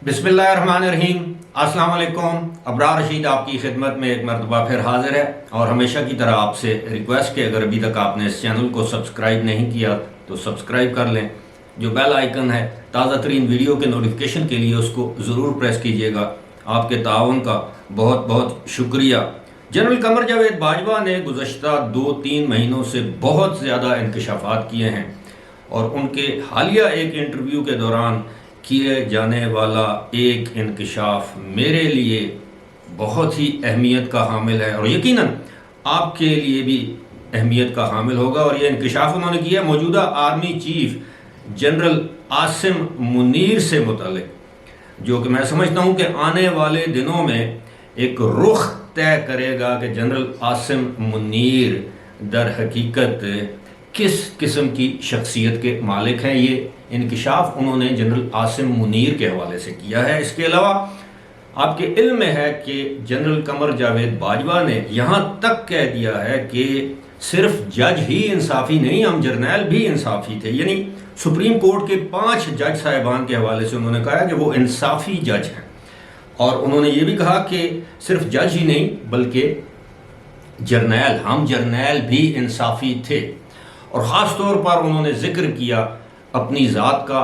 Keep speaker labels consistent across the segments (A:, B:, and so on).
A: بسم اللہ الرحمن الرحیم۔ السلام علیکم۔ ابرار رشید آپ کی خدمت میں ایک مرتبہ پھر حاضر ہے، اور ہمیشہ کی طرح آپ سے ریکویسٹ کہ اگر ابھی تک آپ نے اس چینل کو سبسکرائب نہیں کیا تو سبسکرائب کر لیں۔ جو بیل آئیکن ہے تازہ ترین ویڈیو کے نوٹیفیکیشن کے لیے اس کو ضرور پریس کیجیے گا۔ آپ کے تعاون کا بہت بہت شکریہ۔ جنرل قمر جاوید باجوہ نے گزشتہ 2-3 مہینوں سے بہت زیادہ انکشافات کیے ہیں، اور ان کے حالیہ ایک انٹرویو کے دوران کیے جانے والا ایک انکشاف میرے لیے بہت ہی اہمیت کا حامل ہے، اور یقیناً آپ کے لیے بھی اہمیت کا حامل ہوگا۔ اور یہ انکشاف انہوں نے کیا موجودہ army chief general Asim Munir سے متعلق، جو کہ میں سمجھتا ہوں کہ آنے والے دنوں میں ایک رخ طے کرے گا کہ جنرل عاصم منیر در حقیقت کس قسم کی شخصیت کے مالک ہیں۔ یہ انکشاف انہوں نے جنرل عاصم منیر کے حوالے سے کیا ہے۔ اس کے علاوہ آپ کے علم میں ہے کہ جنرل قمر جاوید باجوہ نے یہاں تک کہہ دیا ہے کہ صرف جج ہی انصافی نہیں، ہم جرنیل بھی انصافی تھے، یعنی سپریم کورٹ کے 5 جج صاحبان کے حوالے سے انہوں نے کہا کہ وہ انصافی جج ہیں، اور انہوں نے یہ بھی کہا کہ صرف جج ہی نہیں بلکہ ہم جرنیل بھی انصافی تھے، اور خاص طور پر انہوں نے ذکر کیا اپنی ذات کا۔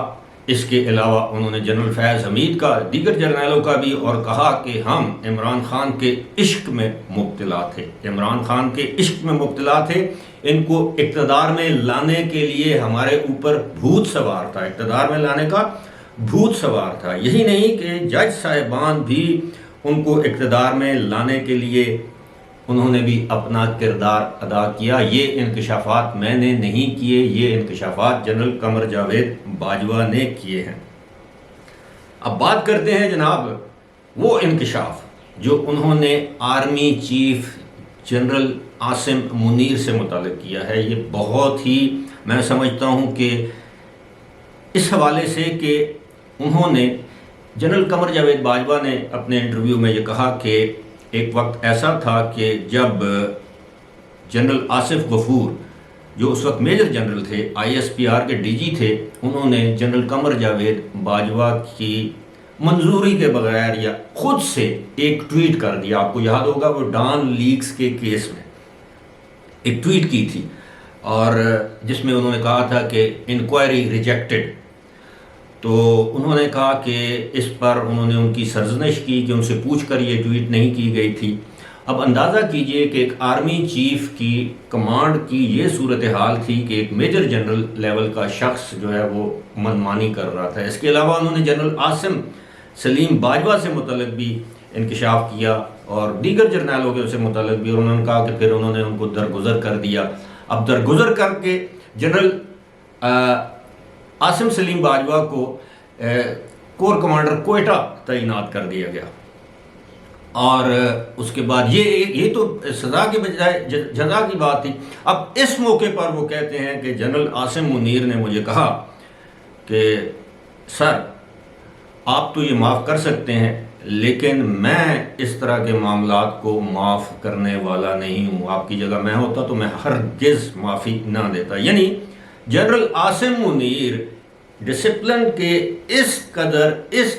A: اس کے علاوہ انہوں نے جنرل فیض حمید کا، دیگر جرنیلوں کا بھی، اور کہا کہ ہم عمران خان کے عشق میں مبتلا تھے، عمران خان کے عشق میں مبتلا تھے، ان کو اقتدار میں لانے کے لیے ہمارے اوپر بھوت سوار تھا، اقتدار میں لانے کا بھوت سوار تھا۔ یہی نہیں کہ جج صاحبان بھی ان کو اقتدار میں لانے کے لیے انہوں نے بھی اپنا کردار ادا کیا۔ یہ انکشافات میں نے نہیں کیے، یہ انکشافات جنرل قمر جاوید باجوہ نے کیے ہیں۔ اب بات کرتے ہیں جناب وہ انکشاف جو انہوں نے army chief general Asim Munir سے متعلق کیا ہے۔ یہ بہت ہی میں سمجھتا ہوں کہ اس حوالے سے کہ انہوں نے جنرل قمر جاوید باجوہ نے اپنے انٹرویو میں یہ کہا کہ ایک وقت ایسا تھا کہ جب جنرل آصف غفور جو اس وقت میجر جنرل تھے، ISPR کے DG تھے، انہوں نے جنرل قمر جاوید باجوہ کی منظوری کے بغیر یا خود سے ایک ٹویٹ کر دیا۔ آپ کو یاد ہوگا وہ ڈان لیکس کے کیس میں ایک ٹویٹ کی تھی، اور جس میں انہوں نے کہا تھا کہ انکوائری ریجیکٹڈ۔ تو انہوں نے کہا کہ اس پر انہوں نے ان کی سرزنش کی کہ ان سے پوچھ کر یہ ٹویٹ نہیں کی گئی تھی۔ اب اندازہ کیجئے کہ ایک آرمی چیف کی کمانڈ کی یہ صورتحال تھی کہ ایک میجر جنرل لیول کا شخص جو ہے وہ منمانی کر رہا تھا۔ اس کے علاوہ انہوں نے جنرل عاصم سلیم باجوہ سے متعلق بھی انکشاف کیا، اور دیگر جرنیلوں کے سے متعلق بھی، اور انہوں نے کہا کہ پھر انہوں نے ان کو درگزر کر دیا۔ اب درگزر کر کے جنرل عاصم سلیم باجوہ کو کور کمانڈر کوئٹہ تعینات کر دیا گیا، اور اس کے بعد یہ تو سزا کے بجائے جزا کی بات تھی۔ اب اس موقع پر وہ کہتے ہیں کہ جنرل عاصم منیر نے مجھے کہا کہ سر آپ تو یہ معاف کر سکتے ہیں، لیکن میں اس طرح کے معاملات کو معاف کرنے والا نہیں ہوں، آپ کی جگہ میں ہوتا تو میں ہرگز معافی نہ دیتا۔ یعنی جنرل عاصم منیر ڈسپلن کے اس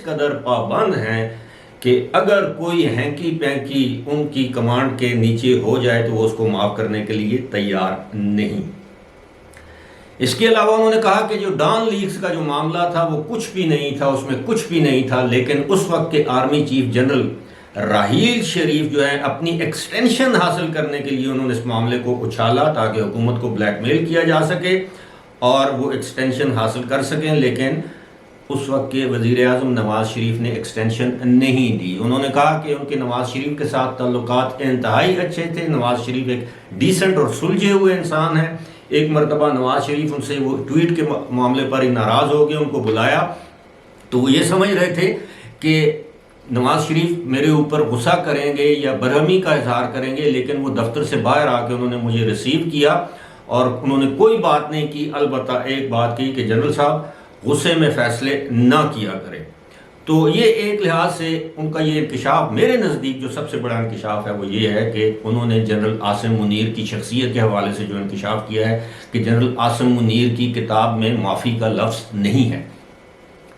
A: قدر پابند ہیں کہ اگر کوئی ہینکی پینکی ان کی کمانڈ کے نیچے ہو جائے تو وہ اس کو معاف کرنے کے لیے تیار نہیں۔ اس کے علاوہ انہوں نے کہا کہ جو ڈان لیکس کا جو معاملہ تھا وہ کچھ بھی نہیں تھا، اس میں کچھ بھی نہیں تھا، لیکن اس وقت کے army chief general Raheel Sharif جو ہے اپنی ایکسٹینشن حاصل کرنے کے لیے انہوں نے اس معاملے کو اچھالا تاکہ حکومت کو بلیک میل کیا جا سکے اور وہ ایکسٹینشن حاصل کر سکیں، لیکن اس وقت کے وزیر اعظم نواز شریف نے ایکسٹینشن نہیں دی۔ انہوں نے کہا کہ ان کے نواز شریف کے ساتھ تعلقات انتہائی اچھے تھے، نواز شریف ایک ڈیسنٹ اور سلجھے ہوئے انسان ہیں۔ ایک مرتبہ نواز شریف ان سے وہ ٹویٹ کے معاملے پر ہی ناراض ہو گئے، ان کو بلایا تو وہ یہ سمجھ رہے تھے کہ نواز شریف میرے اوپر غصہ کریں گے یا برہمی کا اظہار کریں گے، لیکن وہ دفتر سے باہر آ کے انہوں نے مجھے ریسیو کیا اور انہوں نے کوئی بات نہیں کی، البتہ ایک بات کی کہ جنرل صاحب غصے میں فیصلے نہ کیا کریں۔ تو یہ ایک لحاظ سے ان کا یہ انکشاف میرے نزدیک جو سب سے بڑا انکشاف ہے وہ یہ ہے کہ انہوں نے جنرل عاصم منیر کی شخصیت کے حوالے سے جو انکشاف کیا ہے کہ جنرل عاصم منیر کی کتاب میں معافی کا لفظ نہیں ہے۔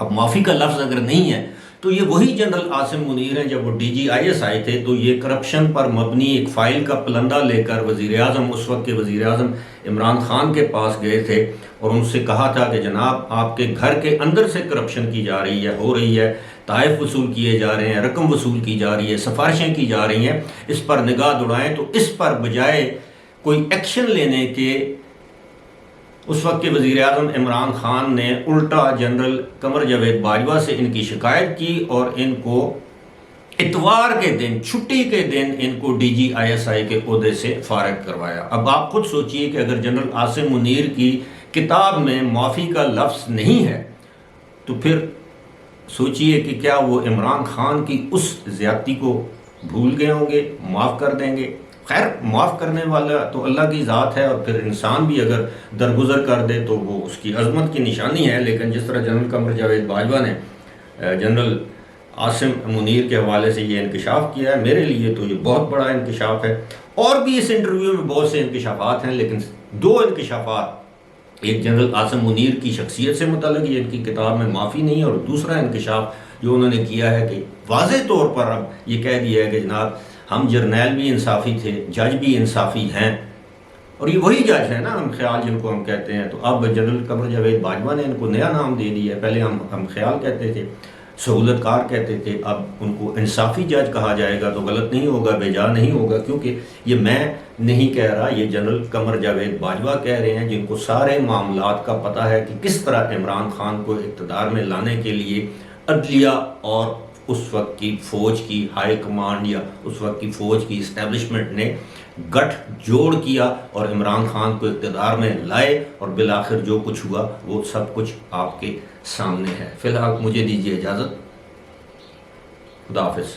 A: اب معافی کا لفظ اگر نہیں ہے تو یہ وہی جنرل عاصم منیر ہیں، جب وہ DGIS آئے تھے تو یہ کرپشن پر مبنی ایک فائل کا پلندہ لے کر وزیر اعظم، اس وقت کے وزیر اعظم عمران خان کے پاس گئے تھے اور ان سے کہا تھا کہ جناب آپ کے گھر کے اندر سے کرپشن کی جا رہی ہے، ہو رہی ہے، تحائف وصول کیے جا رہے ہیں، رقم وصول کی جا رہی ہے، سفارشیں کی جا رہی ہیں، اس پر نگاہ دوڑائیں۔ تو اس پر بجائے کوئی ایکشن لینے کے اس وقت کے وزیر اعظم عمران خان نے الٹا جنرل قمر جاوید باجوہ سے ان کی شکایت کی اور ان کو اتوار کے دن، چھٹی کے دن، ان کو DGISI کے عہدے سے فارغ کروایا۔ اب آپ خود سوچئے کہ اگر جنرل عاصم منیر کی کتاب میں معافی کا لفظ نہیں ہے تو پھر سوچئے کہ کیا وہ عمران خان کی اس زیادتی کو بھول گئے ہوں گے، معاف کر دیں گے؟ خیر، معاف کرنے والا تو اللہ کی ذات ہے، اور پھر انسان بھی اگر درگزر کر دے تو وہ اس کی عظمت کی نشانی ہے۔ لیکن جس طرح جنرل قمر جاوید باجوہ نے جنرل عاصم منیر کے حوالے سے یہ انکشاف کیا ہے، میرے لیے تو یہ بہت بڑا انکشاف ہے۔ اور بھی اس انٹرویو میں بہت سے انکشافات ہیں، لیکن دو انکشافات، ایک جنرل عاصم منیر کی شخصیت سے متعلق، یہ ان کی کتاب میں معافی نہیں ہے، اور دوسرا انکشاف جو انہوں نے کیا ہے کہ واضح طور پر اب یہ کہہ دیا ہے کہ جناب ہم جرنیل بھی انصافی تھے، جج بھی انصافی ہیں، اور یہ وہی جج ہیں نا ہم خیال جن کو ہم کہتے ہیں۔ تو اب جنرل قمر جاوید باجوہ نے ان کو نیا نام دے دیا ہے، پہلے ہم خیال کہتے تھے، سہولت کار کہتے تھے، اب ان کو انصافی جج کہا جائے گا تو غلط نہیں ہوگا، بے جا نہیں ہوگا، کیونکہ یہ میں نہیں کہہ رہا، یہ جنرل قمر جاوید باجوہ کہہ رہے ہیں، جن کو سارے معاملات کا پتہ ہے کہ کس طرح عمران خان کو اقتدار میں لانے کے لیے عدلیہ اور اس وقت کی فوج کی ہائی کمانڈ یا اس وقت کی فوج کی اسٹیبلشمنٹ نے گٹھ جوڑ کیا اور عمران خان کو اقتدار میں لائے، اور بالآخر جو کچھ ہوا وہ سب کچھ آپ کے سامنے ہے۔ فی الحال مجھے دیجیے اجازت، خدا حافظ۔